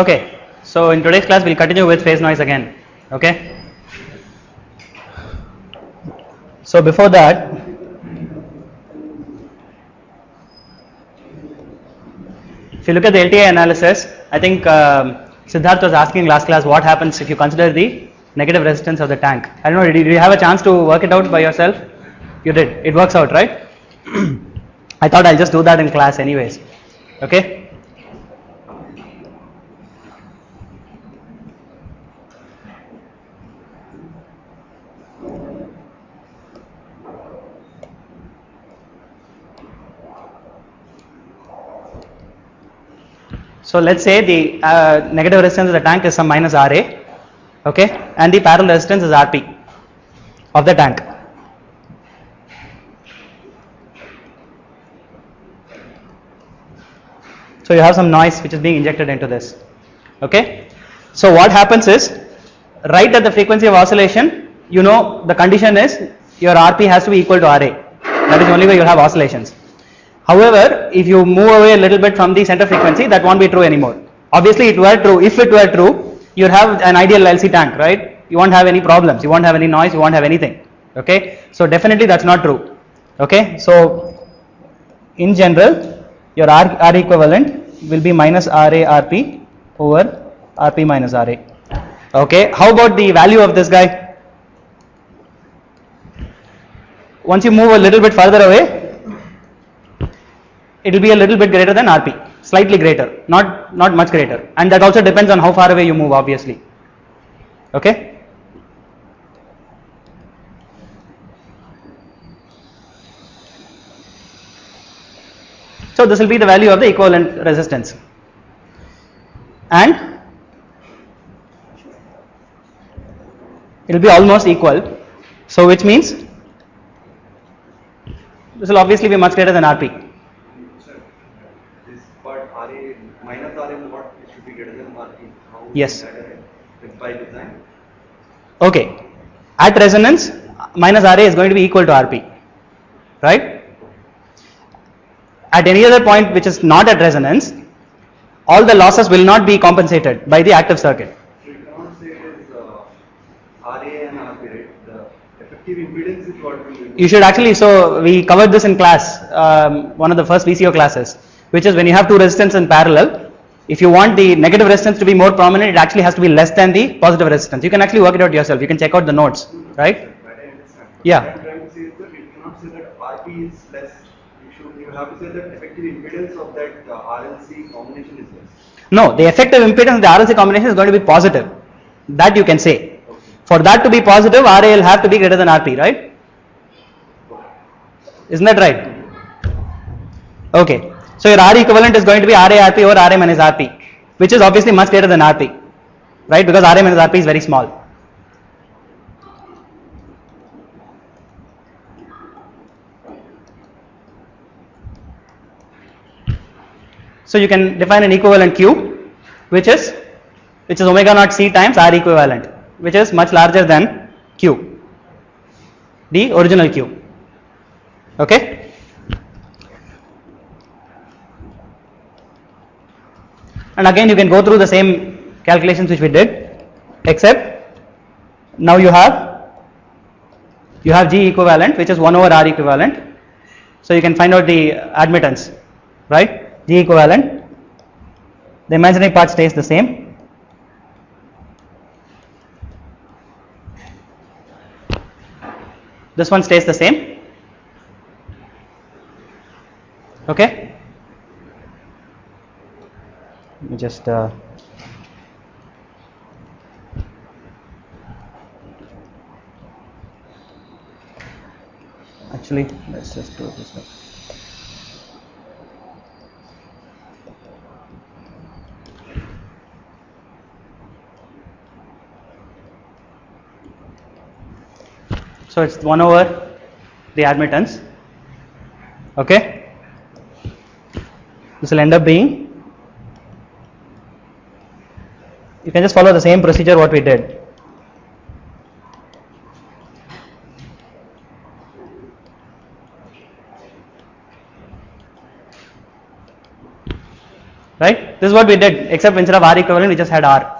Okay, so in today's class we'll continue with phase noise again. Okay. So before that, if you look at the LTI analysis, I think Siddharth was asking last class what happens if you consider the negative resistance of the tank. I don't know, did you have a chance to work it out by yourself? You did. It works out, right? I thought I'll just do that in class anyways. Okay. So let's say the negative resistance of the tank is some minus RA, okay, and the parallel resistance is RP of the tank. So you have some noise which is being injected into this, okay. So what happens is, right at the frequency of oscillation, you know the condition is your RP has to be equal to RA. That is the only way you have oscillations. However, if you move away a little bit from the center frequency, that won't be true anymore. Obviously, it were true. If it were true, you have an ideal LC tank, right? You won't have any problems. You won't have any noise. You won't have anything. Okay. So definitely that's not true. Okay. So in general, your R equivalent will be minus RA RP over RP minus RA. Okay. How about the value of this guy? Once you move a little bit further away, it will be a little bit greater than RP, slightly greater, not much greater, and that also depends on how far away you move, obviously. Okay. So this will be the value of the equivalent resistance, and it will be almost equal. So which means this will obviously be much greater than RP. Minus R is what it should be greater than RP. Yes. It's by design. Okay. At resonance, minus RA is going to be equal to RP, right? At any other point which is not at resonance, all the losses will not be compensated by the active circuit. So you cannot say it is RA and RP, right? The effective impedance is what will be. You should actually, so we covered this in class, one of the first VCO classes, which is when you have two resistors in parallel, if you want the negative resistance to be more prominent, it actually has to be less than the positive resistance. You can actually work it out yourself. You can check out the notes, right? But I understand. Yeah. What I'm trying to say is that you cannot say that RP is less. You have to say that effective impedance of that RLC combination is less. No, the effective impedance of the RLC combination is going to be positive. That you can say. Okay. For that to be positive, RA will have to be greater than RP, right? Isn't that right? Okay. So your R equivalent is going to be RA RP over RA minus RP, which is obviously much greater than RP, right? Because RA minus RP is very small. So you can define an equivalent Q, which is omega naught C times R equivalent, which is much larger than Q, the original Q. Okay. And again you can go through the same calculations which we did, except now you have G equivalent, which is 1 over R equivalent. So you can find out the admittance, right? G equivalent, the imaginary part stays the same. This one stays the same. Okay. Let me just actually let's just do it this way. So it's 1 over the admittance. Okay. This will end up being, you can just follow the same procedure what we did. Right? This is what we did, except instead of R equivalent, we just had R.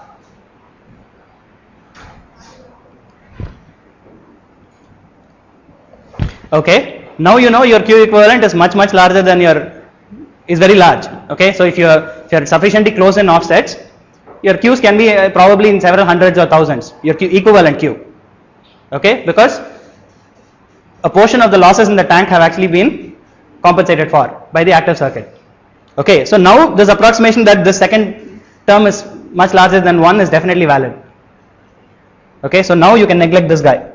Okay, now you know your Q equivalent is much larger than your, is very large. Okay, so if you are sufficiently close in offsets, your Qs can be probably in several hundreds or thousands, your Q, equivalent Q. Okay, because a portion of the losses in the tank have actually been compensated for by the active circuit. Okay, so now this approximation that the second term is much larger than 1 is definitely valid. Okay, so now you can neglect this guy.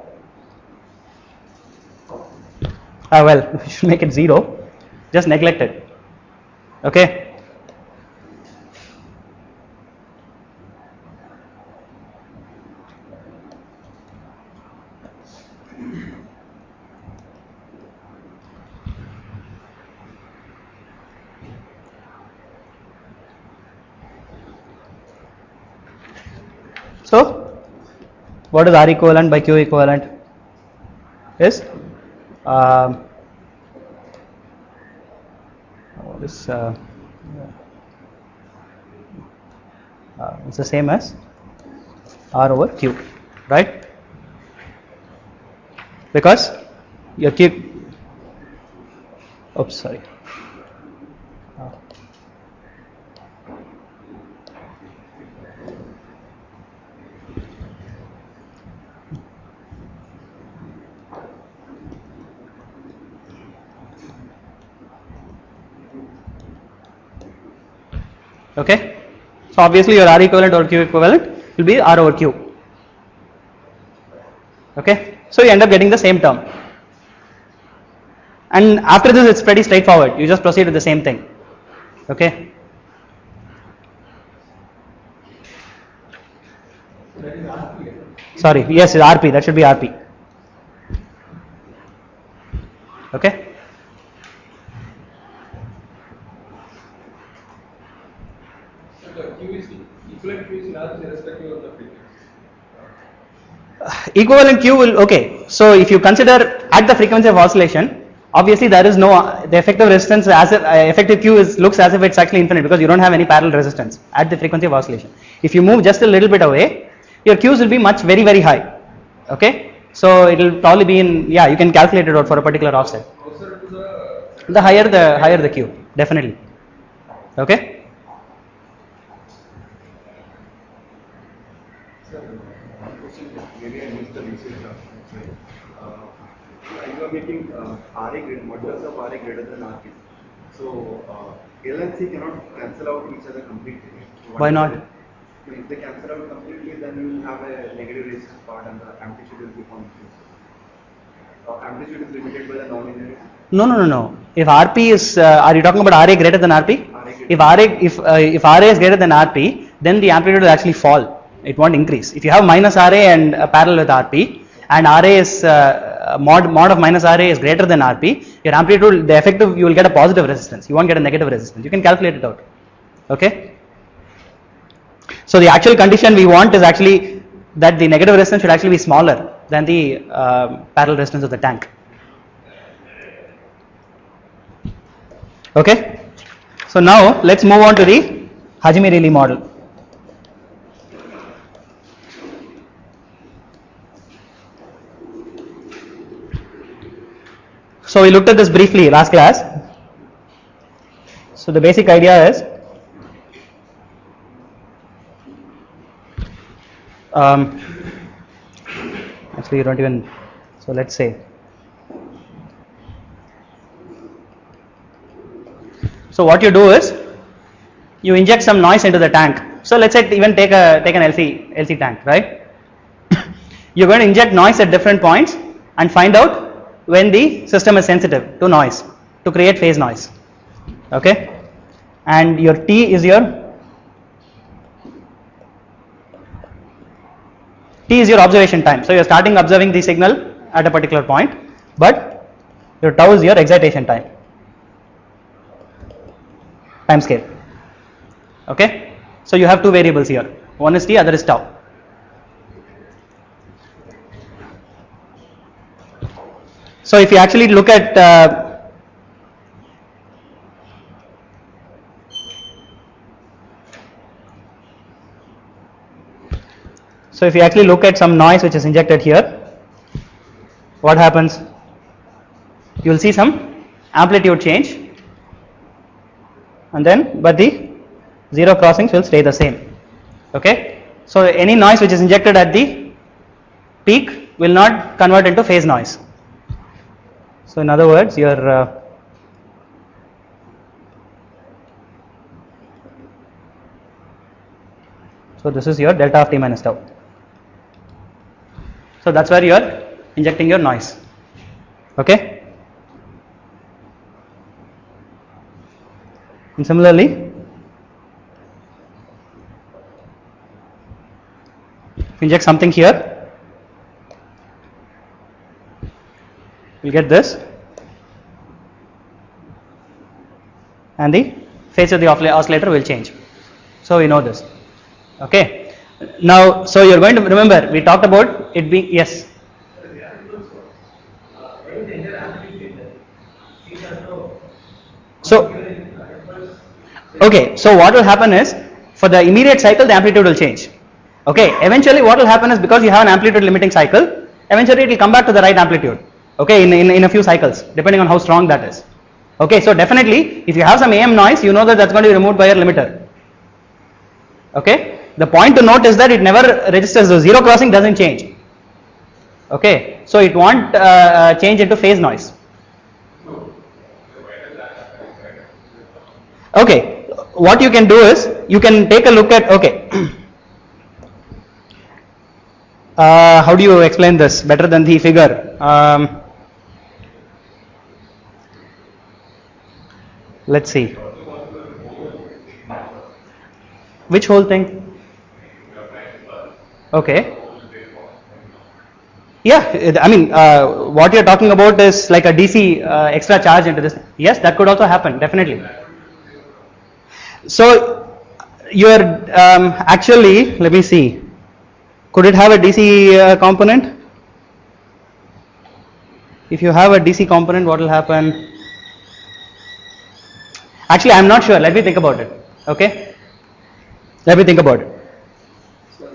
Well, we should make it 0, just neglect it. Okay. So, what is R equivalent by Q equivalent? Is it's the same as R over Q, right? Because your Q, oops, sorry. Okay, so obviously your R equivalent or Q equivalent will be R over Q. Okay, so you end up getting the same term. And after this, it's pretty straightforward. You just proceed with the same thing. Okay. Sorry, yes, RP. That should be RP. Okay. Equivalent Q is large irrespective of the frequency. Equivalent Q will, okay, so if you consider at the frequency of oscillation, obviously there is no, the effective resistance as if, effective Q is, looks as if it's actually infinite because you don't have any parallel resistance at the frequency of oscillation. If you move just a little bit away, your Qs will be much very high. Okay, so it will probably be in, yeah, you can calculate it out for a particular offset. Closer to The higher the Q, definitely. Okay. maybe I missed the research. You are making RA greater, modulus of RA greater than RP. So L and C cannot cancel out each other completely. So Why not? If they cancel out completely, then you will have a negative resistance part and the amplitude will be constant. Amplitude is limited by the non-linearity. No. If RP is, are you talking about RA greater than RP? If RA is greater than RP, then the amplitude will actually fall. It won't increase. If you have minus RA and parallel with RP, and RA is mod of minus RA is greater than RP, your amplitude, the effective, you will get a positive resistance. You won't get a negative resistance. You can calculate it out. Okay. So the actual condition we want is actually that the negative resistance should actually be smaller than the parallel resistance of the tank. Okay. So now let's move on to the Hajime-Reilly model. So we looked at this briefly last class. So the basic idea is actually you don't even, so let's say, so what you do is you inject some noise into the tank. So let's say even take an LC tank, right? You're going to inject noise at different points and find out when the system is sensitive to noise, to create phase noise. Okay, and your T is your observation time. So you're starting observing the signal at a particular point, but your tau is your excitation time scale. Okay, so you have two variables here. One is T, other is tau. So if you actually look at So if you actually look at some noise which is injected here, what happens? You will see some amplitude change, and then but the zero crossings will stay the same. Okay, so any noise which is injected at the peak will not convert into phase noise. So in other words, your so this is your delta of t minus tau. So that's where you are injecting your noise. Okay. And similarly, inject something here, you get this, and the phase of the oscillator will change. So we know this. Okay. Now, so you're going to remember we talked about it being yes. So okay, so what will happen is for the immediate cycle the amplitude will change. Okay, eventually what will happen is because you have an amplitude limiting cycle, eventually it will come back to the right amplitude. Okay, in a few cycles depending on how strong that is. Okay, so definitely if you have some AM noise, you know that that's going to be removed by your limiter. Okay, the point to note is that it never registers, the zero crossing doesn't change. Okay, so it won't change into phase noise. Okay, what you can do is you can take a look at, okay, how do you explain this better than the figure? Let's see. Which whole thing? Okay. Yeah, I mean, what you're talking about is like a DC extra charge into this. Yes, that could also happen, definitely. So, you're actually, let me see. Could it have a DC component? If you have a DC component, what will happen? Actually, I'm not sure. Let me think about it. Okay? Let me think about it. Sir,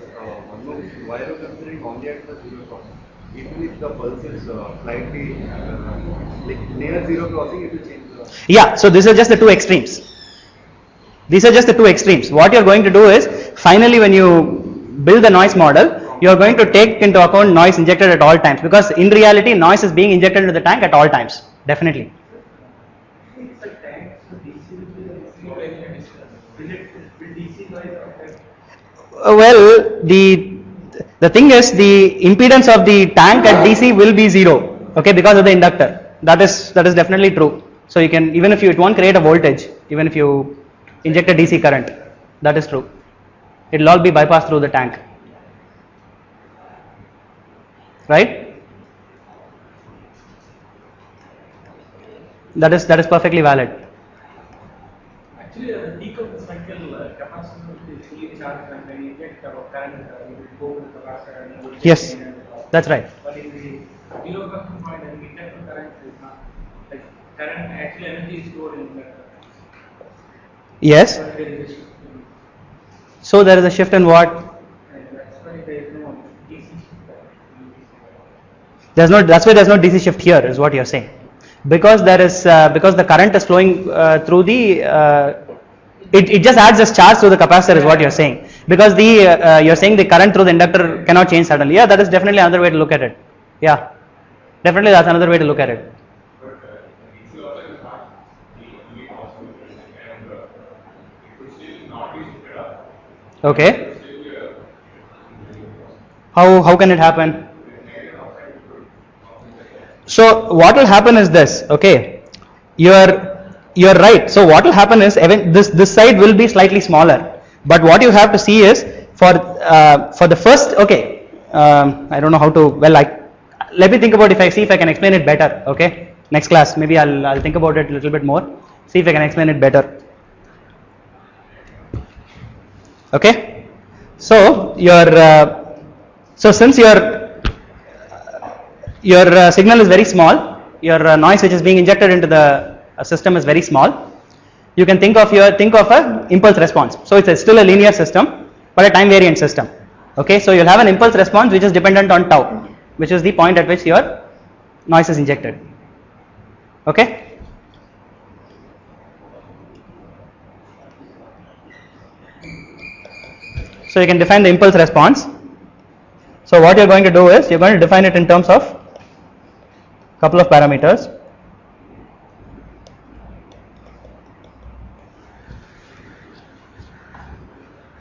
one more issue. Why are you considering only at the zero crossing? Even if the pulse is slightly like near zero crossing, it will change the. Yeah, so these are just the two extremes. These are just the two extremes. What you're going to do is, finally when you build the noise model, you're going to take into account noise injected at all times, because in reality noise is being injected into the tank at all times, definitely. Well, the thing is the impedance of the tank at DC will be zero, okay, because of the inductor. That is definitely true. So you can, even if it won't create a voltage, even if you inject a DC current, that is true. It will all be bypassed through the tank, right? That is perfectly valid. Actually, the peak of the cycle capacitor is fully charged, and when you inject current, you will go to the capacitor and you will Yes, that's right. But in the zero crossing point, and inductor current is not, like current actually energy is stored in inductor. Yes. But there is a shift in, So there is a shift in what? and that's why there is no DC shift. That's why there's no DC shift here, is what you're saying. Because there is because the current is flowing through the it just adds a charge to the capacitor, is what you're saying. Because the you're saying the current through the inductor cannot change suddenly. Yeah, that is definitely another way to look at it. Yeah, definitely that's another way to look at it. Okay. How can it happen? So what will happen is this, okay, you're right. So what will happen is even this side will be slightly smaller, but what you have to see is for the first, okay, I don't know how to, well, let me think about, if I see if I can explain it better. Okay, next class maybe I'll think about it a little bit more, see if I can explain it better. Okay, so since your signal is very small, your noise which is being injected into the system is very small, you can think of a impulse response. So it's still a linear system but a time variant system. Okay, so you'll have an impulse response which is dependent on tau, which is the point at which your noise is injected. Okay. So you can define the impulse response. So what you're going to do is you're going to define it in terms of couple of parameters.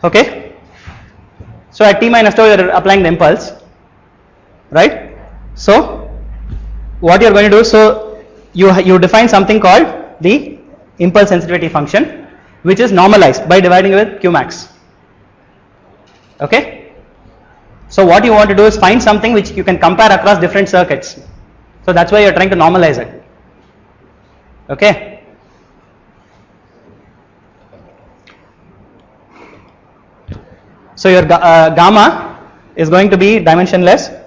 Okay. So at t minus tau you're applying the impulse, right? So what you're going to do, so you define something called the impulse sensitivity function, which is normalized by dividing with Qmax. Okay. So what you want to do is find something which you can compare across different circuits. So that's why you're trying to normalize it. Okay. So your gamma is going to be dimensionless.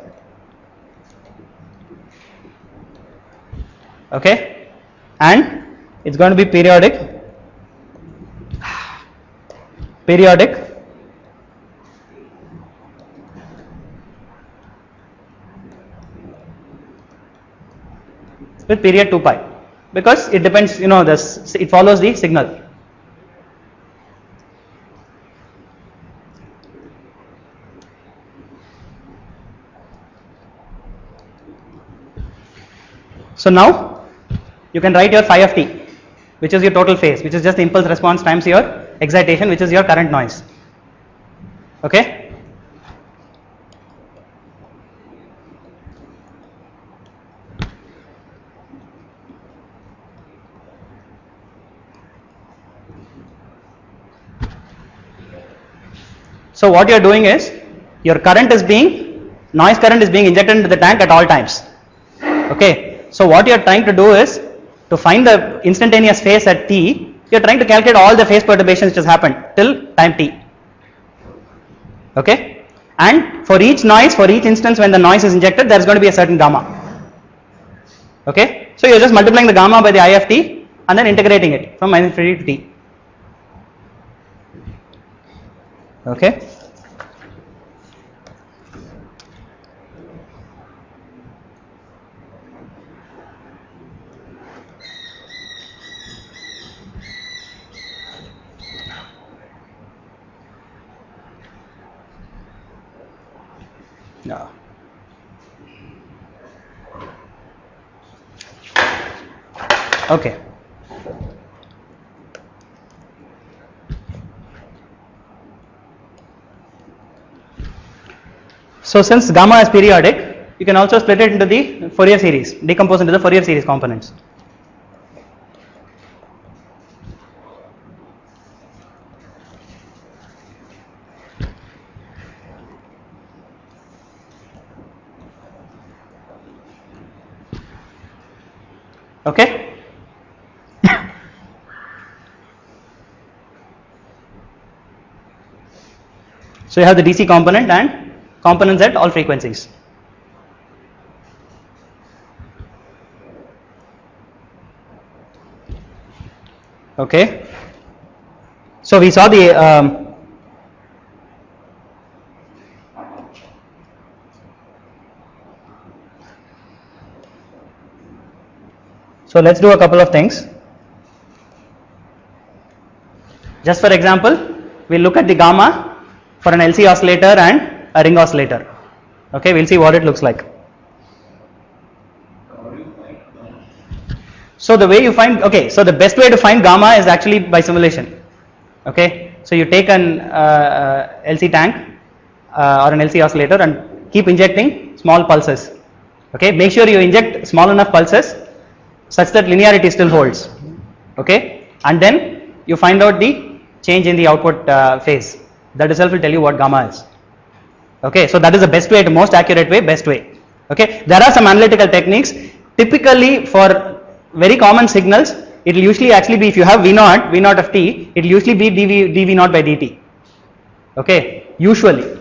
Okay, and it's going to be periodic with period 2 pi, because it depends, you know, this, it follows the signal. So now you can write your phi of t, which is your total phase, which is just the impulse response times your excitation, which is your current noise. Okay. So what you are doing is your noise current is being injected into the tank at all times. Okay. So what you are trying to do is to find the instantaneous phase at t. You are trying to calculate all the phase perturbations which has happened till time t. Okay. And for each noise, for each instance when the noise is injected, there is going to be a certain gamma. Okay. So you are just multiplying the gamma by the I of t and then integrating it from minus infinity to t. Okay. Yeah. Okay. So since gamma is periodic, you can also split it into the Fourier series, decompose into the Fourier series components. Okay. So you have the DC component and components at all frequencies. Okay. So we saw the so let's do a couple of things. Just for example, we'll look at the gamma for an LC oscillator and a ring oscillator. Okay, we'll see what it looks like. So the way you find, okay, so the best way to find gamma is actually by simulation. Okay, so you take an LC tank or an LC oscillator and keep injecting small pulses. Okay, make sure you inject small enough pulses such that linearity still holds. Okay, and then you find out the change in the output phase. That itself will tell you what gamma is. Okay, so that is the best way, the most accurate way, best way. Okay, there are some analytical techniques. Typically for very common signals, it will usually actually be, if you have V0 of t, it will usually be dV0 by dt. Okay, usually,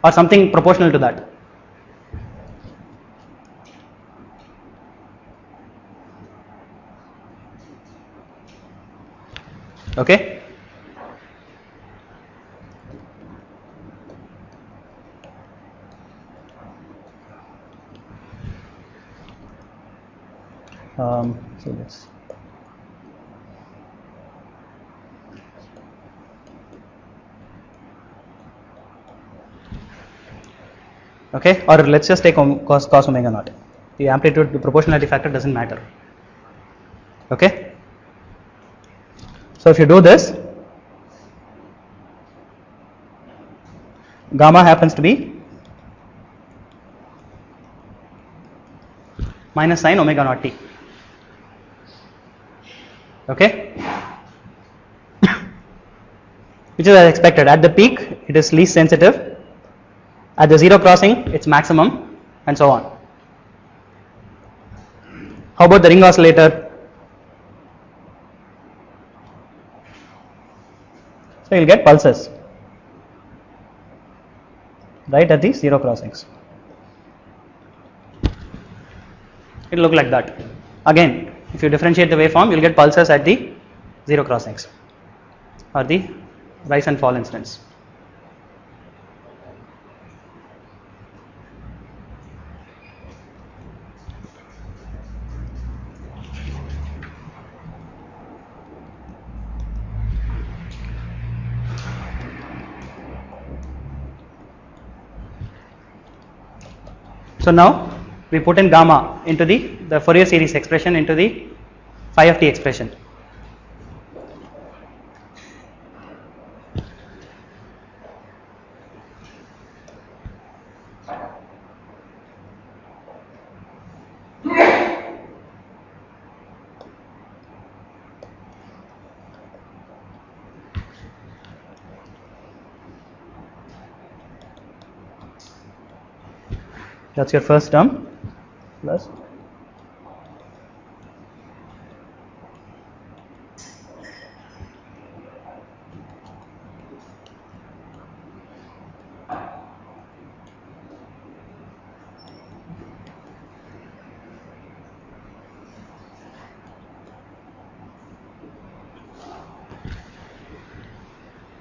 or something proportional to that. Okay. So let's. Okay, or let's just take cos omega naught. The amplitude, the proportionality factor doesn't matter. Okay, so if you do this, gamma happens to be minus sine omega naught t. Okay, which is as expected. At the peak, it is least sensitive. At the zero crossing, it's maximum, and so on. How about the ring oscillator? So you'll get pulses right at the zero crossings. It will look like that. Again, if you differentiate the waveform, you'll get pulses at the zero crossings or the rise and fall instants. So now we put in gamma into the Fourier series expression into the phi of t expression. That's your first term plus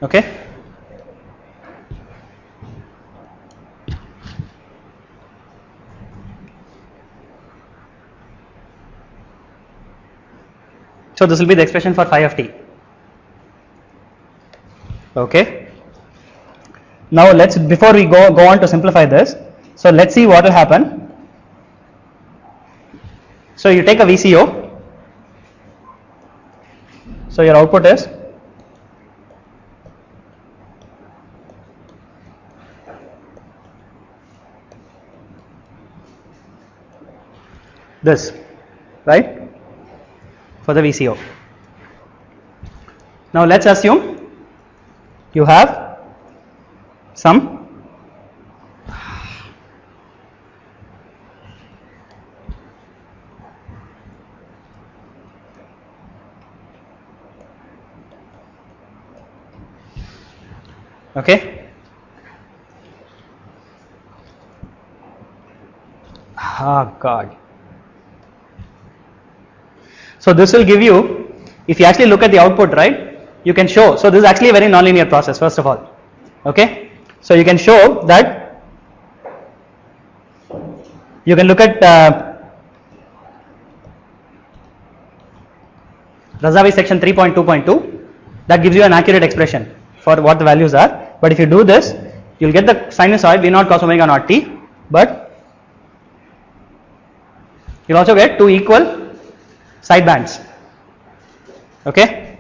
okay. So this will be the expression for phi of t. Okay. Now let's, before we go on to simplify this, so let's see what will happen. So you take a VCO. So your output is this, right? For the VCO. Now let's assume you have some okay. Ah, God. So this will give you, if you actually look at the output, right, you can show, so this is actually a very nonlinear process first of all, okay. So you can show that, you can look at Razavi section 3.2.2, that gives you an accurate expression for what the values are, but if you do this, you will get the sinusoid V0 cos omega naught t, but you will also get two equal side bands, okay.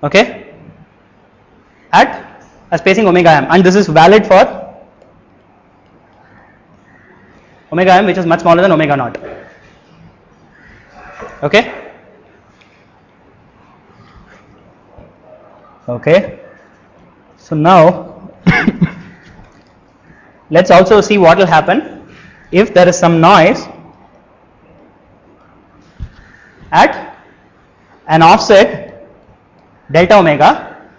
Okay, at a spacing omega m, and this is valid for omega m which is much smaller than omega naught, okay. Okay, so now let's also see what will happen if there is some noise at an offset delta omega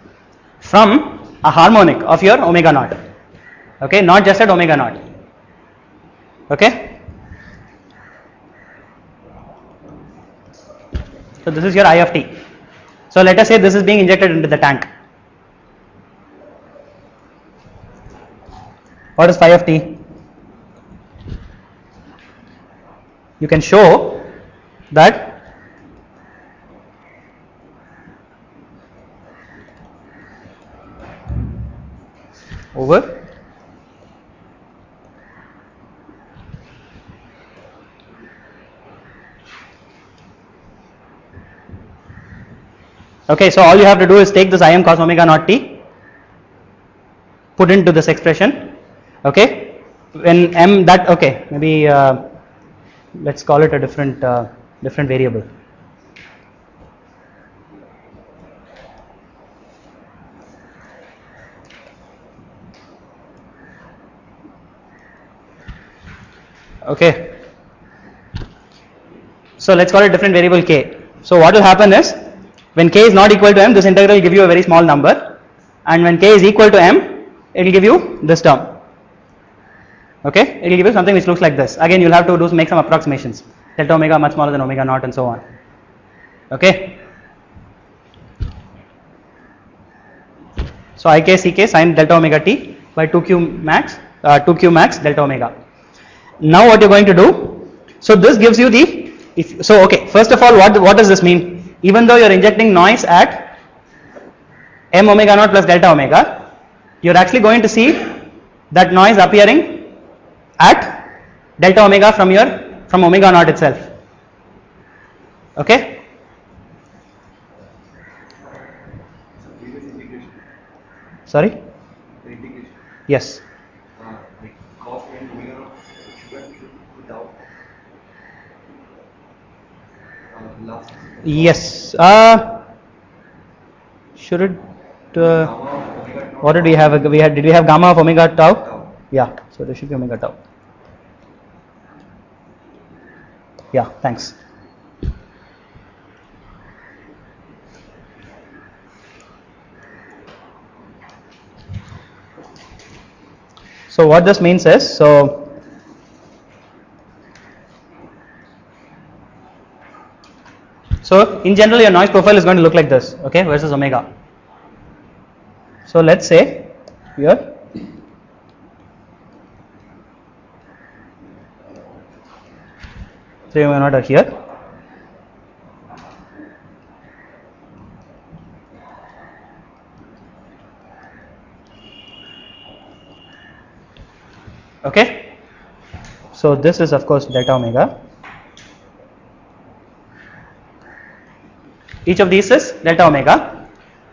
from a harmonic of your omega naught, okay, not just at omega naught, okay. So this is your I of t. So let us say this is being injected into the tank. What is phi of t? You can show that over okay, so all you have to do is take this Im cos omega naught t, put into this expression, okay, when m that, okay, maybe let's call it a different different variable. Okay, so let's call it different variable k. So what will happen is, when k is not equal to m, this integral will give you a very small number, and when k is equal to m, it will give you this term. Okay, it will give you something which looks like this. Again, you'll have to make some approximations. Delta omega much smaller than omega naught and so on. Okay. So ik ck sin delta omega t by 2q max delta omega. Now what you're going to do? So this gives you the okay. First of all, what does this mean? Even though you're injecting noise at m omega naught plus delta omega, you're actually going to see that noise appearing at delta omega from omega naught itself. Okay. Sorry. The integration. Yes. Like cos and omega naught should put out. Last. Yes. Should it? Gamma of omega naught. What did we have? Did we have gamma of omega tau? Yeah. So there should be omega tau. Yeah. Thanks. So what this means is, so in general your noise profile is going to look like this, okay, versus omega. So let's say here 3 omega naught are here. Okay, so this is of course delta omega. Each of these is delta omega.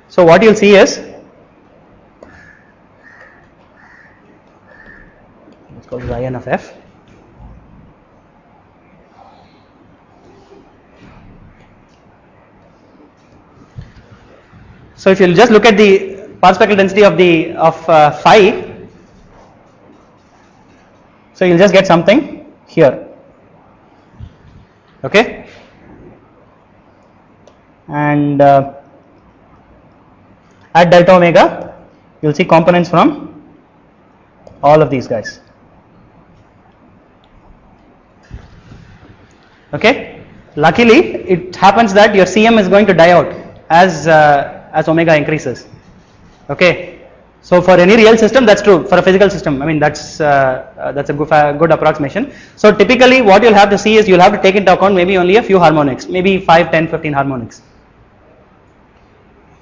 So what you'll see is, let's call this In of f. So if you'll just look at the part spectral density of phi, so you'll just get something here. Okay, and at delta omega you'll see components from all of these guys. Okay, luckily it happens that your Cm is going to die out as omega increases. Okay, so for any real system that's true. For a physical system, I mean that's a good approximation. So typically what you'll have to see is you'll have to take into account maybe only a few harmonics, maybe 5, 10, 15 harmonics.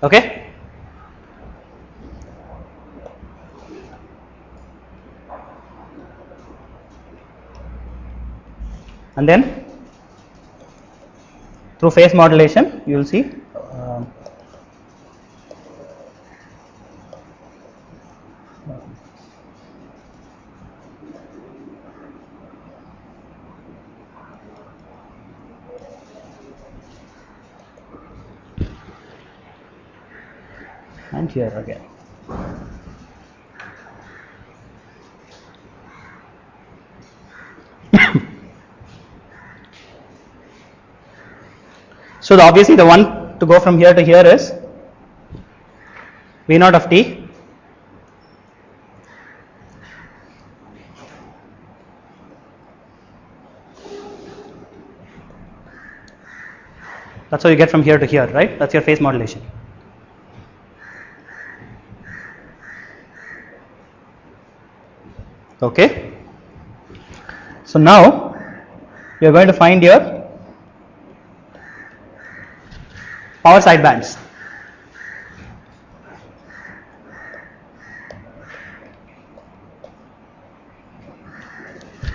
Okay. And then through phase modulation you will see and here again. So obviously the one to go from here to here is V naught of t That's how you get from here to here, right? That's your phase modulation. Okay. So now we are going to find your power side bands.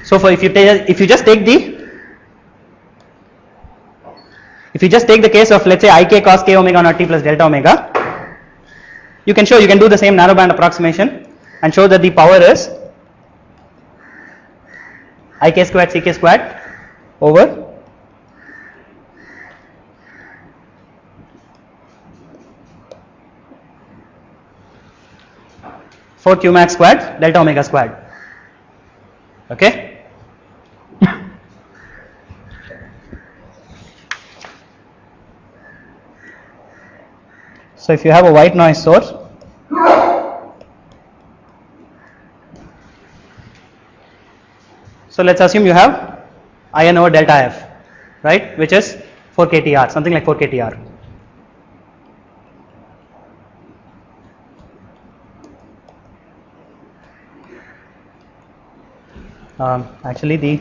So if you just take the case of, let's say, ik cos k omega naught t plus delta omega, you can do the same narrowband approximation and show that the power is ik squared ck squared over 4 q max squared delta omega squared. Okay. So if you have a white noise source, so let's assume you have IN over delta F, right, which is 4 kTr, something like 4 kTr. Actually the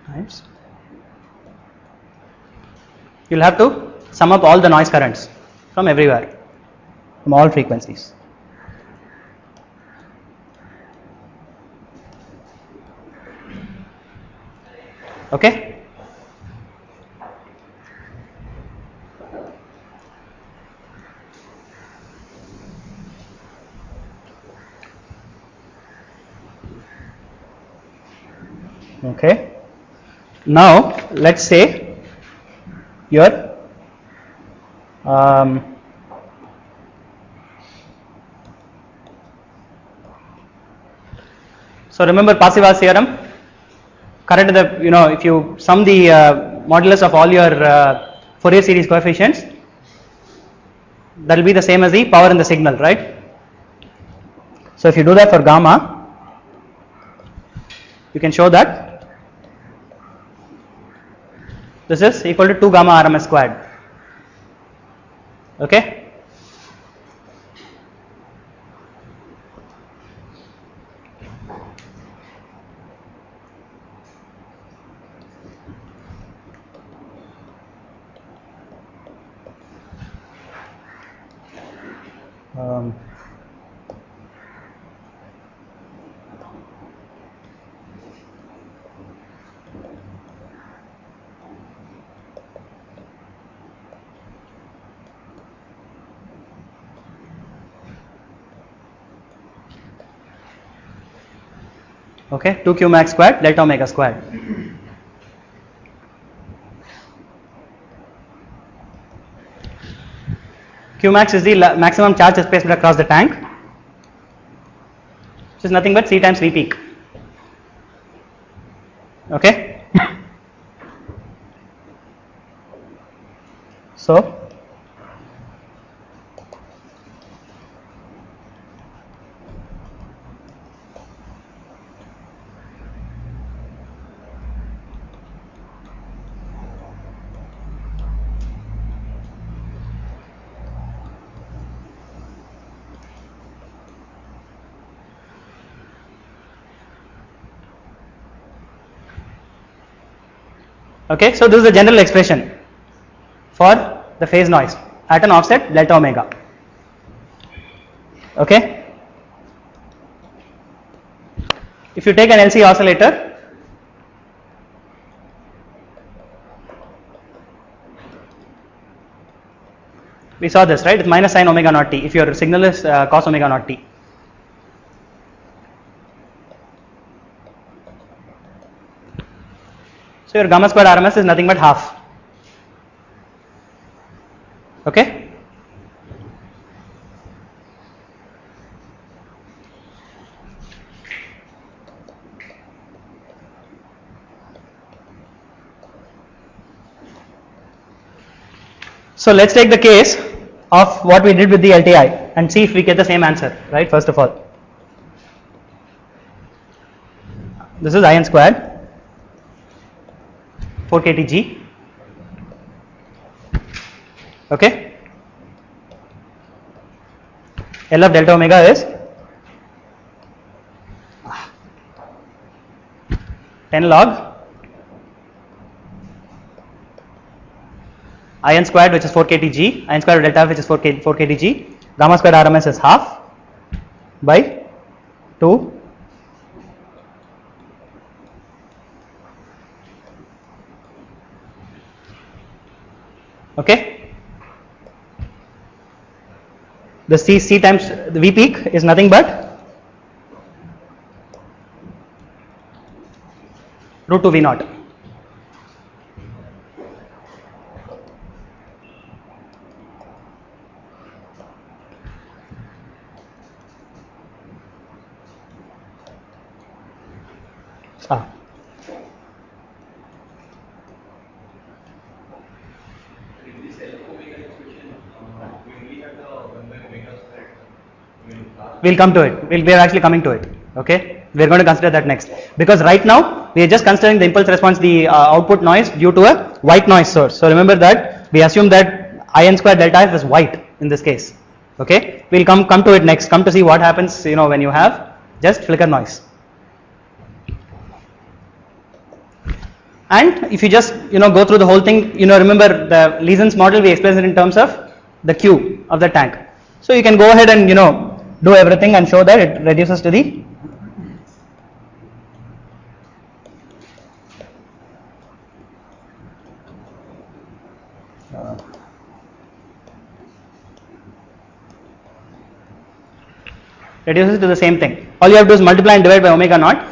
times, you'll have to sum up all the noise currents from everywhere, from all frequencies. Okay. Okay. Now let's say your so remember Parseval's theorem, current in the, if you sum the modulus of all your Fourier series coefficients, that will be the same as the power in the signal, right? So if you do that for gamma, you can show that this is equal to 2 gamma RMS squared. Okay. Okay, 2 q max squared delta omega squared. Q max is the maximum charge displacement across the tank, which is nothing but C times V peak. Okay. So okay, so this is the general expression for the phase noise at an offset delta omega. Okay. If you take an LC oscillator, we saw this, right? It's minus sine omega naught t if your signal is cos omega naught t. So your gamma squared RMS is nothing but half. Okay. So let's take the case of what we did with the LTI and see if we get the same answer, right? First of all, this is IN squared. 4 kTg. Okay. L of delta omega is 10 log In squared, which is 4 kTg, In squared of delta f, which is 4 kTg, gamma squared RMS is half by 2 okay. The C times the V peak is nothing but root 2 V naught. Ah. We'll come to it. We are actually coming to it. Okay, we are going to consider that next, because right now we are just considering the impulse response, the output noise due to a white noise source. So remember that we assume that In squared delta f is white in this case. Okay, we'll come to it next. Come to see what happens, when you have just flicker noise. And if you just go through the whole thing, remember the Leeson's model, we explained it in terms of the Q of the tank. So you can go ahead and do everything and show that it reduces to the same thing. All you have to do is multiply and divide by omega naught,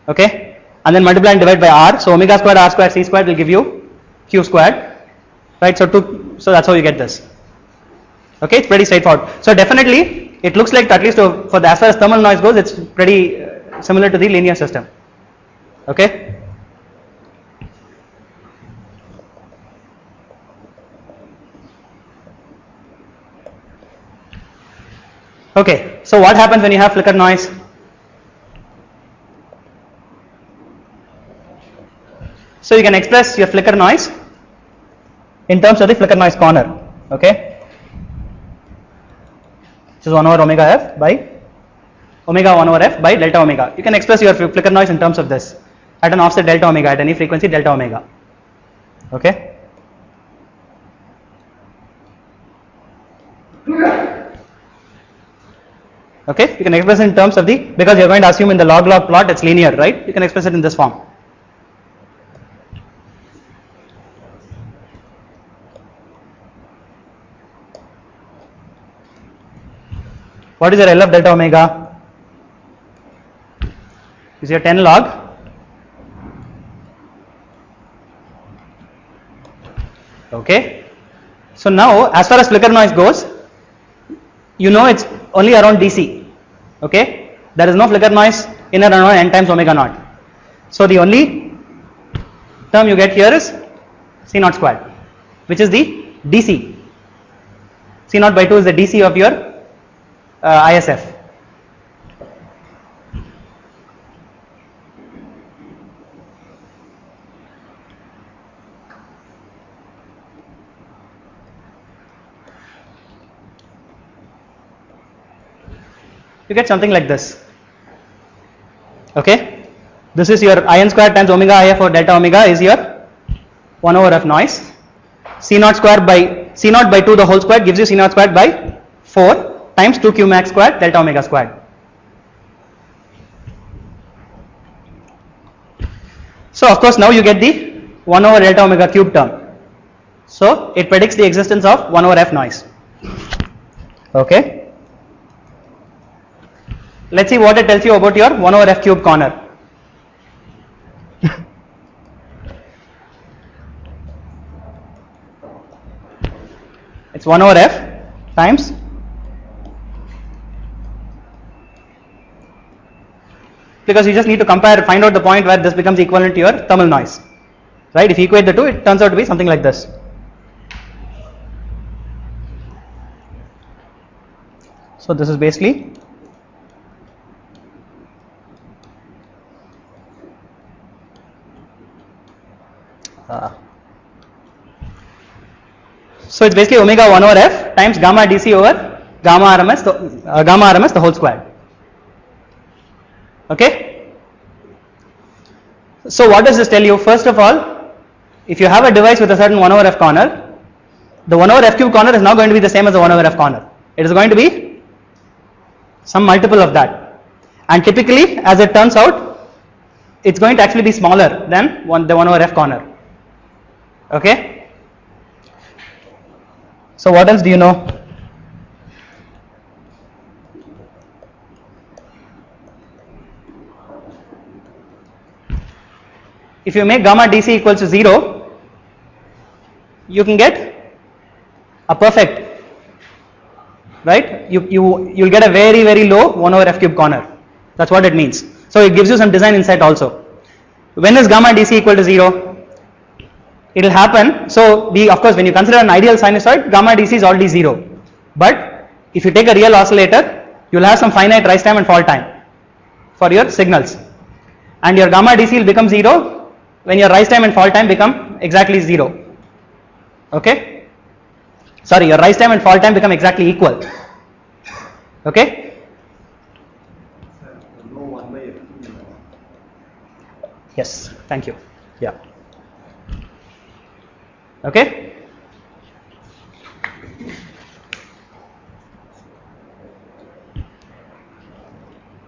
okay, and then multiply and divide by r. So omega squared r squared c squared will give you q squared, right? So that's how you get this. Okay, it's pretty straightforward. So definitely it looks like, at least for the, as far as thermal noise goes, it's pretty similar to the linear system. Okay. Okay, so what happens when you have flicker noise? So you can express your flicker noise in terms of the flicker noise corner, okay, which is 1 over omega f by omega 1 over f by delta omega. You can express your flicker noise in terms of this at an offset delta omega, at any frequency delta omega, okay. Okay, you can express it in terms of the, because you are going to assume in the log plot it's linear, right? You can express it in this form. What is your L of delta omega? Is your 10 log okay. So now as far as flicker noise goes, it's only around DC, okay. There is no flicker noise in and around n times omega naught. So the only term you get here is C naught squared, which is the DC. C naught by 2 is the DC of your ISF. You get something like this. Okay, this is your In squared times omega IF or delta omega is your 1 over f noise. C naught squared by C naught by 2 the whole squared gives you C naught squared by 4 times 2 q max squared delta omega squared. So of course now you get the 1 over delta omega cube term. So it predicts the existence of 1 over f noise. Okay. Let's see what it tells you about your 1 over f cube corner. It's 1 over f times because you just need to find out the point where this becomes equivalent to your thermal noise, right? If you equate the two, it turns out to be something like this. So this is basically So it's basically omega 1 over f times gamma DC over gamma RMS the whole squared. Okay. So what does this tell you? First of all, if you have a device with a certain 1 over f corner, the 1 over f cube corner is not going to be the same as the 1 over f corner. It is going to be some multiple of that. And typically, as it turns out, it's going to actually be smaller than the 1 over f corner. Okay. So what else do you know? If you make gamma DC equals to 0, you can get a perfect, right? You'll get a very, very low 1 over f cube corner. That's what it means. So it gives you some design insight also. When is gamma DC equal to 0? It will happen. So of course, when you consider an ideal sinusoid, gamma DC is already 0. But if you take a real oscillator, you will have some finite rise time and fall time for your signals. And your gamma DC will become 0 when your rise time and fall time become exactly 0. Okay? Sorry, your rise time and fall time become exactly equal. Okay? No 1 by f. Yes, thank you. Yeah. Okay?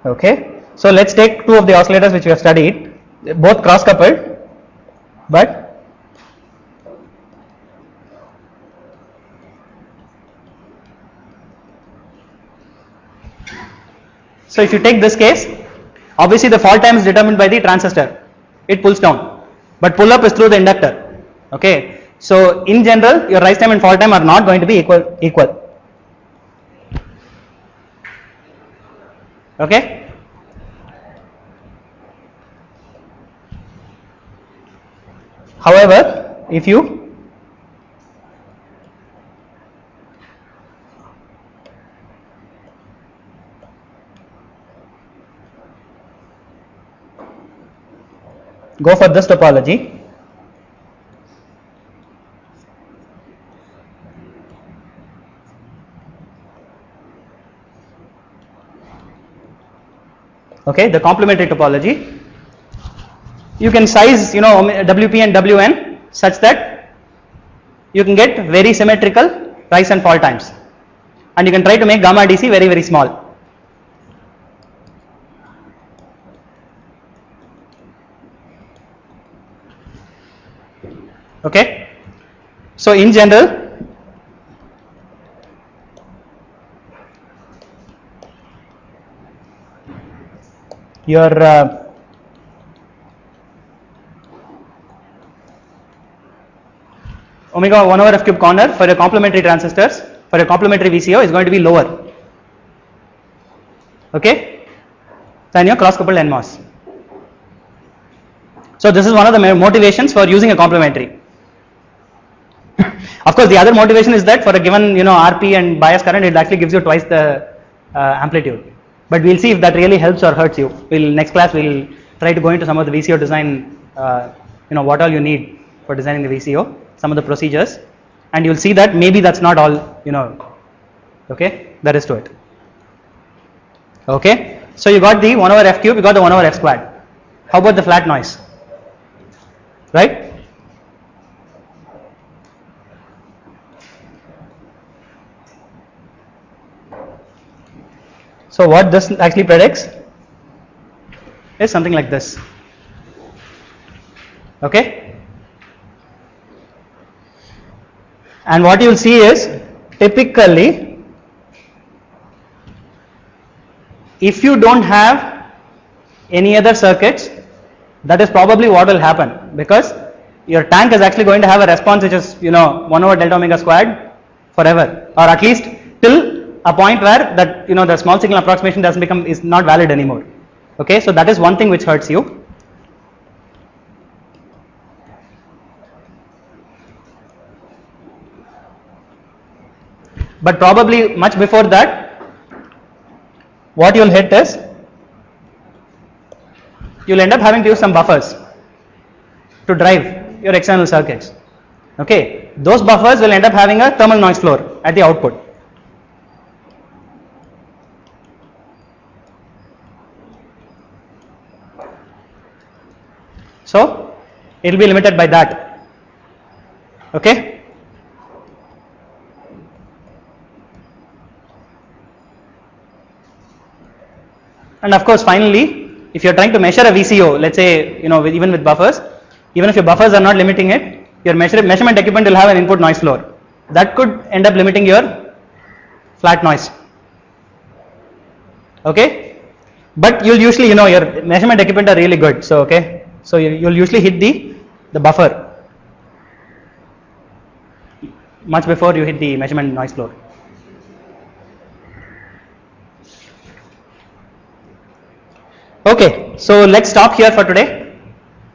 Okay. So let's take two of the oscillators which we have studied. They're both cross coupled, but so if you take this case, obviously the fall time is determined by the transistor. It pulls down, but pull up is through the inductor. Okay. So in general, your rise time and fall time are not going to be equal. Okay. However, if you go for this topology, okay, the complementary topology, you can size, WP and WN such that you can get very symmetrical rise and fall times, and you can try to make gamma DC very, very small. Okay. So in general, your omega 1 over f cube corner for your complementary transistors, for your complementary VCO is going to be lower, okay, than your cross coupled NMOS. So this is one of the motivations for using a complementary. Of course, the other motivation is that for a given RP and bias current, it actually gives you twice the amplitude. But we'll see if that really helps or hurts you. Next class we'll try to go into some of the VCO design, what all you need for designing the VCO, some of the procedures, and you'll see that maybe that's not all, okay, there is to it. Okay, so you got the 1 over f cube, you got the 1 over f squared. How about the flat noise? Right? So what this actually predicts is something like this. Okay? And what you will see is typically if you don't have any other circuits, that is probably what will happen, because your tank is actually going to have a response which is 1 over delta omega squared forever, or at least till a point where that the small signal approximation is not valid anymore. Okay, so that is one thing which hurts you. But probably much before that, what you will hit is you will end up having to use some buffers to drive your external circuits. Okay, those buffers will end up having a thermal noise floor at the output. So it will be limited by that. Okay. And of course, finally, if you are trying to measure a VCO, let's say, even with buffers, even if your buffers are not limiting it, your measurement equipment will have an input noise floor. That could end up limiting your flat noise. Okay, but you'll usually, your measurement equipment are really good. So okay, so you'll usually hit the buffer much before you hit the measurement noise floor. Okay, so let's stop here for today,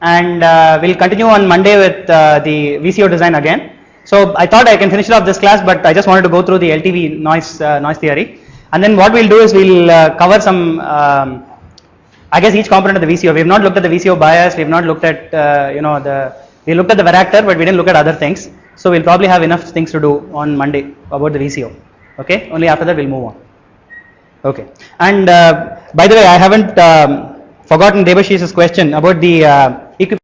and we'll continue on Monday with the VCO design again. So I thought I can finish off this class, but I just wanted to go through the LTV noise theory, and then what we'll do is we'll cover some, I guess, each component of the VCO. We have not looked at the VCO bias. We have not looked at we looked at the varactor, but we didn't look at other things. So we'll probably have enough things to do on Monday about the VCO. Okay, only after that we'll move on. Okay, and by the way, I haven't forgotten Debashish's question about the equipment.